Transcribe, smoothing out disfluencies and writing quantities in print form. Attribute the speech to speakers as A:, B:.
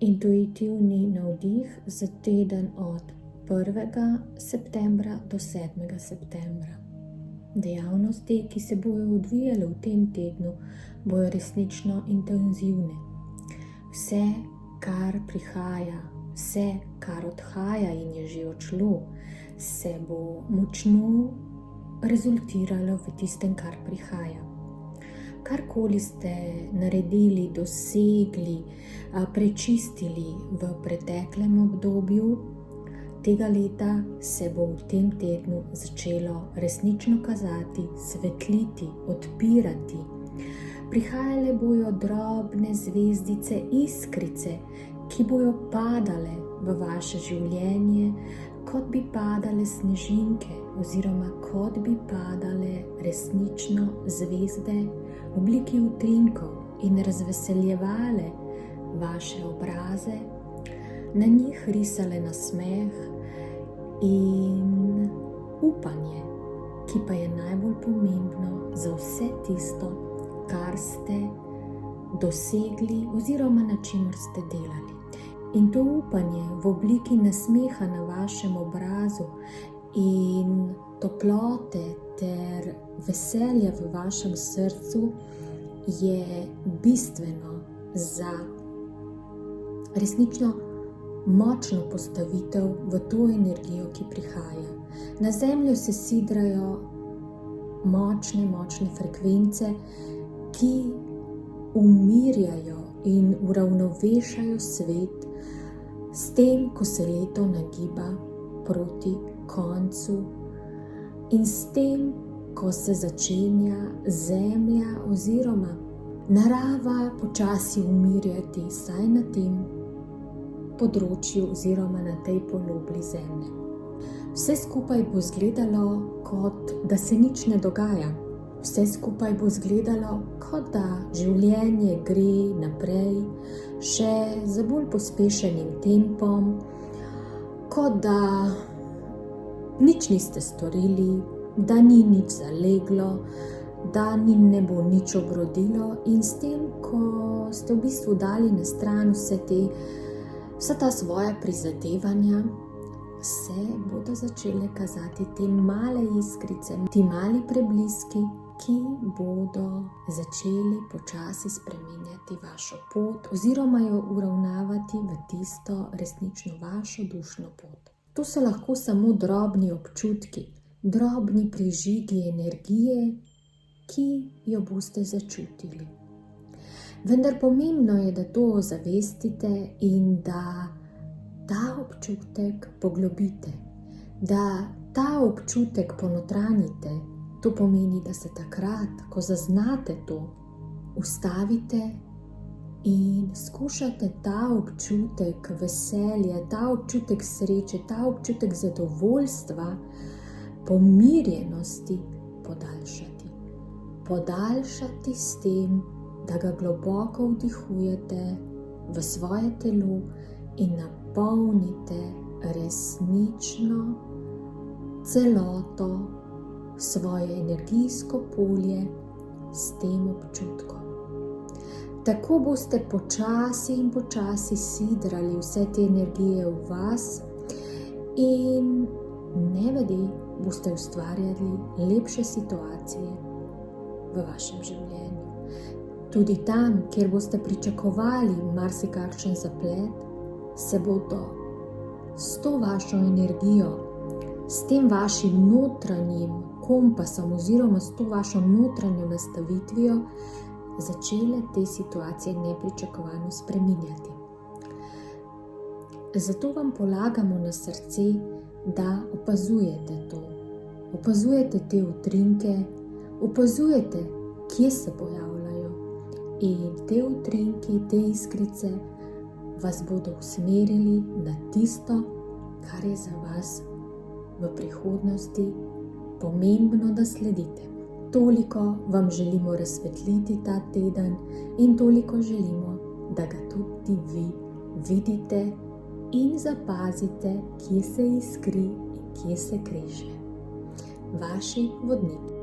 A: Intuitivni navdih za teden od 1. septembra do 7. septembra. Dejavnosti, ki se bojo odvijale v tem tednu, bojo resnično intenzivne. Vse, kar prihaja, vse, kar odhaja in je že odšlo, se bo močno rezultiralo v tistem, kar prihaja. Karkoli ste naredili, dosegli, prečistili v preteklem obdobju tega leta, se bo v tem tednu začelo resnično kazati, svetliti, odpirati. Prihajale bojo drobne zvezdice, iskrice, ki bojo padale v vaše življenje, kot bi padale snežinke oziroma kot bi padale resnično zvezde v obliki utrinkov in razveseljevale vaše obraze, na njih risale nasmeh in upanje, ki pa je najbolj pomembno za vse tisto, kar ste dosegli oziroma na čemer ste delali. In to upanje v obliki nasmeha na vašem obrazu in toplote ter veselja v vašem srcu je bistveno za resnično močno postavitev v to energijo, ki prihaja. Na zemljo se sidrajo močne frekvence, ki umirjajo in uravnovešajo svet s tem, ko se leto nagiba proti koncu in s tem, ko se začenja zemlja oziroma narava počasi umirjati, saj na tem področju oziroma na tej polobli zemlje. Vse skupaj bo izgledalo, kot da se nič ne dogaja. Vse skupaj bo izgledalo, kot da življenje gre naprej, še z bolj pospešenim tempom, kot da nič niste storili, da ni nič zaleglo, da ne bo nič obrodilo, in s tem, ko ste v bistvu dali na stran vsa ta svoja prizadevanja, se bodo začele kazati te male iskrice, ti mali prebliski, ki bodo začeli počasi spreminjati vašo pot oziroma jo uravnavati v tisto resnično vašo dušno pot. To so lahko samo drobni občutki, drobni prižigi energije, ki jo boste začutili. Vendar pomembno je, da to ozavestite in da ta občutek poglobite, da ta občutek ponotranjite. To pomeni, da se takrat, ko zaznate to, ustavite in skušate ta občutek veselja, ta občutek sreče, ta občutek zadovoljstva, pomirjenosti podaljšati. Podaljšati s tem, da ga globoko vdihujete v svoje telo in napolnite resnično celoto, svoje energijsko polje s tem občutkom. Tako boste počasi sidrali vse te energije v vas in nevede boste ustvarjali lepše situacije v vašem življenju. Tudi tam, kjer boste pričakovali marsikakšen zaplet, se bodo s to vašo energijo, s tem vašim notranjim kompasom oziroma s to vašo notranjo nastavitvijo začele te situacije nepričakovano spreminjati. Zato vam polagamo na srce, da opazujete to. Opazujete te utrinke, opazujete, kje se pojavljajo, in te utrinki, te iskrice vas bodo usmerili na tisto, kar je za vas v prihodnosti pomembno, da sledite. Toliko vam želimo razsvetliti ta teden in toliko želimo, da ga tudi vi vidite in zapazite, kje se iskri in kje se kreše. Vaši vodniki.